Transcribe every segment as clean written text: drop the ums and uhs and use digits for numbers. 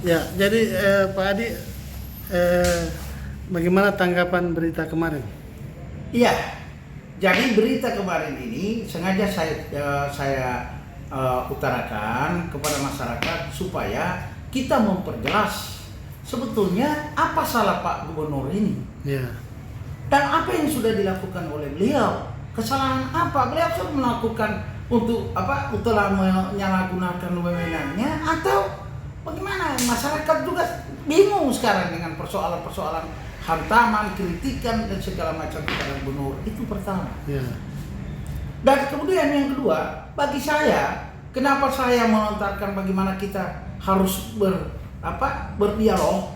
Ya, jadi Pak Adi, bagaimana tanggapan berita kemarin? Iya, jadi berita kemarin ini sengaja saya utarakan kepada masyarakat supaya kita memperjelas sebetulnya apa salah Pak Gubernur ini Ya, dan apa yang sudah dilakukan oleh beliau. Kesalahan apa beliau sudah melakukan untuk apa? Telah menyalahgunakan wewenangnya atau bagaimana? Masyarakat juga bingung sekarang dengan persoalan-persoalan hantaman, kritikan dan segala macam kepada gubernur. Itu pertama. ya, Dan kemudian yang kedua, bagi saya, kenapa saya melontarkan bagaimana kita harus berdialog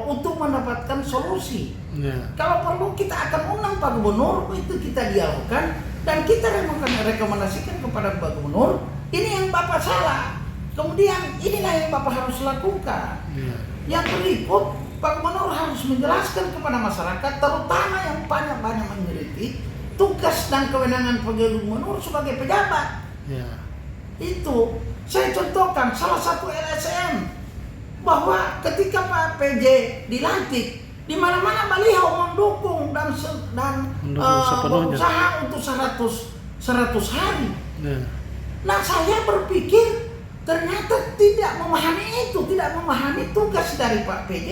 untuk mendapatkan solusi. ya, Kalau perlu kita akan undang Pak Gubernur, itu kita dialogkan dan kita rekomendasikan kepada Pak Gubernur, ini yang Bapak salah. Kemudian inilah yang Bapak harus lakukan. ya, Yang berikut, Pak Gubernur harus menjelaskan kepada masyarakat, terutama yang banyak-banyak mengkritik tugas dan kewenangan Pak Gubernur sebagai pejabat. ya, Itu saya contohkan salah satu LSM bahwa ketika Pak PJ dilantik, di mana-mana beliau mendukung dan sepenuhnya. berusaha untuk 100 hari. ya, Nah, saya berpikir ternyata tidak memahami itu, tidak memahami tugas dari Pak PJ.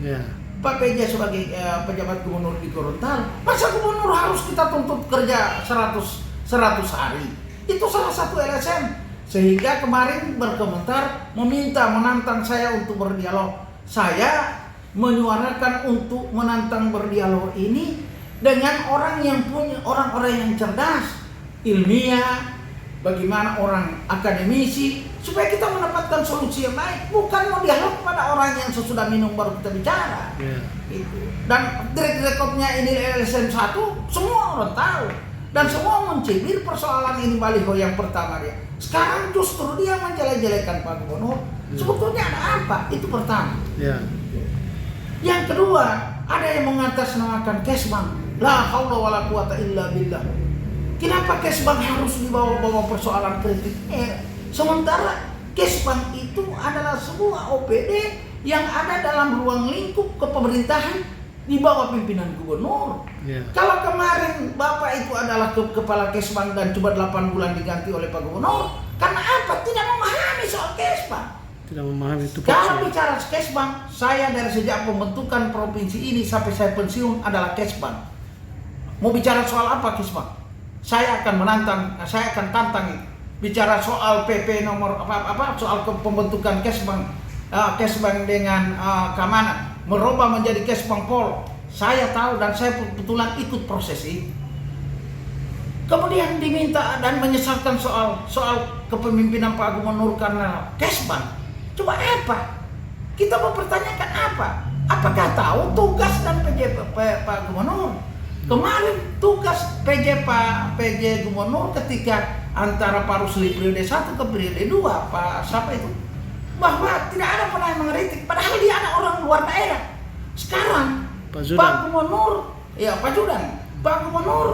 ya, Pak PJ sebagai pejabat gubernur di Gorontalo, masa gubernur harus kita tuntut kerja 100 hari? Itu salah satu LSM. Sehingga kemarin berkomentar menantang saya untuk berdialog. Saya menyuarakan untuk menantang berdialog ini dengan orang-orang yang cerdas, ilmiah, bagaimana orang akademisi, supaya kita mendapatkan solusi yang baik, bukan mau dialog pada orang yang sesudah minum baru kita bicara. ya, Itu. Dan direkodnya ini LSM 1 semua orang tahu dan semua mencibir persoalan ini baliho yang pertama dia. Sekarang justru dia menjelek-jelekan Pak Gubernur. Sebetulnya ada apa? Itu pertama. ya, Yang kedua, ada yang mengatasnamakan Kesbang. La haula wala quwata illa billah. Kenapa Kesbang harus dibawa-bawa persoalan kritik? Sementara Kesbang itu adalah sebuah OPD yang ada dalam ruang lingkup kepemerintahan di bawah pimpinan gubernur. ya, Kalau kemarin Bapak itu adalah kepala Kesbang dan cuma 8 bulan diganti oleh Pak Gubernur, karena apa? Tidak memahami soal Kesbang. tidak memahami itu Kalau maksudnya. bicara Kesbang, saya dari sejak pembentukan provinsi ini sampai saya pensiun adalah Kesbang. Mau bicara soal apa Kesbang? Saya akan tantang itu. Bicara soal PP nomor soal pembentukan Kesbang, Kesbang dengan keamanan, merubah menjadi Kesbang Pol. Saya tahu dan saya kebetulan ikut proses itu. Kemudian diminta dan menyesalkan soal kepemimpinan Pak Gubernur karena Kesbang. Coba apa? Kita mempertanyakan apa? Apakah tahu tugas dan PJ Pak Gubernur? Kemarin tugas PJ Gubernur ketika antara Pak Rusli periode 1 ke periode 2, Pak siapa itu? Bahwa tidak ada pernah yang mengkritik, padahal dia ada orang luar daerah. Sekarang Pak Gubernur, Pak Gubernur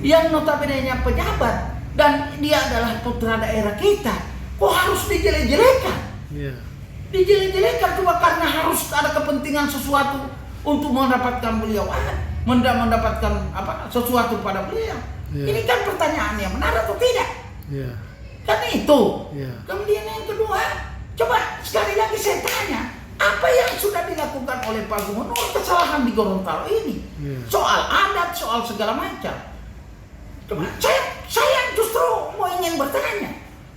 yang notabene-nya pejabat dan dia adalah putra daerah kita, kok harus dijelek-jelekan? Ya, Dijelek-jelekan cuma karena harus ada kepentingan sesuatu untuk mendapatkan beliau, mendapatkan sesuatu pada beliau. Ya. Ini kan pertanyaan yang benar atau tidak? ya, Kan itu. ya, Kemudian yang kedua, coba sekali lagi saya tanya, apa yang sudah dilakukan oleh Pak Gubernur kesalahan di Gorontalo ini? ya, Soal adat, soal segala macam. Coba, saya justru mau ingin bertanya.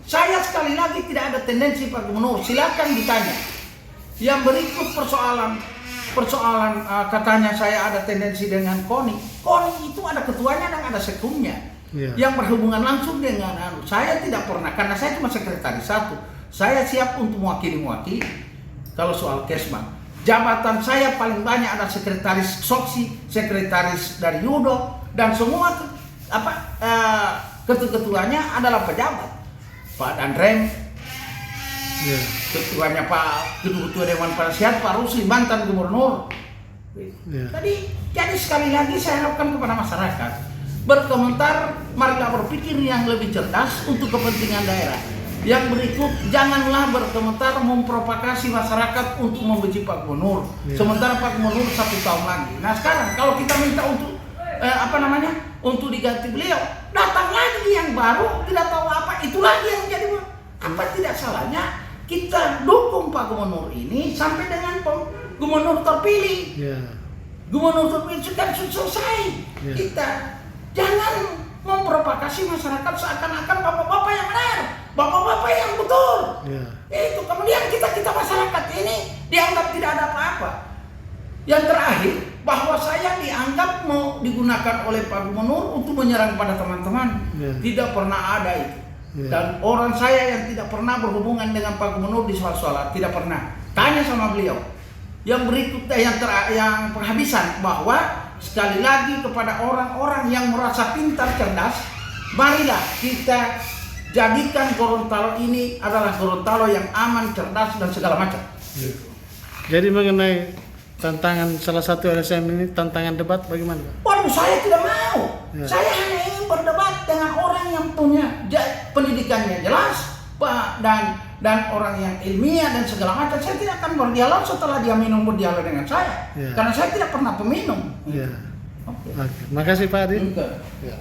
Saya sekali lagi tidak ada tendensi Pak Gubernur, silakan ditanya. Yang berikut persoalan katanya saya ada tendensi dengan KONI. KONI itu ada ketuanya dan ada sekumnya. ya, Yang berhubungan langsung dengan saya tidak pernah, karena saya cuma sekretaris 1. Saya siap untuk mewakili kalau soal Kesbang. Jabatan saya paling banyak ada sekretaris Soksi, sekretaris dari Yudo, dan semua ketuanya adalah pejabat. Pak Dandrem, ya, ketuanya Ketua Dewan Penasihat Pak Rusli, mantan gubernur. ya, Jadi sekali lagi saya harapkan kepada masyarakat berkomentar, marilah berpikir yang lebih cerdas untuk kepentingan daerah. Yang berikut, janganlah berkomentar memprovokasi masyarakat untuk membenci Pak Gubernur. Ya. Sementara Pak Gubernur 1 tahun lagi. Nah sekarang kalau kita minta untuk untuk diganti beliau, datang lagi yang baru, tidak tahu apa, itu lagi yang jadi apa. Tidak salahnya kita dukung Pak Gubernur ini sampai dengan Gubernur terpilih. Ya. Gubernur terpilih sudah selesai. Ya. Kita jangan memprovokasi masyarakat seakan-akan bapak-bapak yang benar, bapak-bapak yang betul. Ya. Itu kemudian kita masyarakat ini dianggap tidak ada apa-apa. Yang terakhir, bahwa saya dianggap mau digunakan oleh Pak Gubernur untuk menyerang pada teman-teman. Ya. Tidak pernah ada itu. Ya. Dan orang saya yang tidak pernah berhubungan dengan Pak Gubernur di soal-soal, tidak pernah. Tanya sama beliau. Yang berikutnya yang penghabisan, bahwa sekali lagi kepada orang-orang yang merasa pintar cerdas, marilah kita jadikan Gorontalo ini adalah Gorontalo yang aman, cerdas dan segala macam. Ya. Jadi mengenai tantangan salah satu LSM ini, tantangan debat bagaimana, Pak? Waduh, saya tidak mau. Ya. Saya hanya ingin berdebat dengan orang yang punya pendidikannya jelas, Pak, dan orang yang ilmiah dan segala macam. Saya tidak akan berdialog setelah dia minum berdialog dengan saya. Ya. Karena saya tidak pernah peminum. Ya. Oke. Oke. Makasih Pak Adi. Oke. Ya.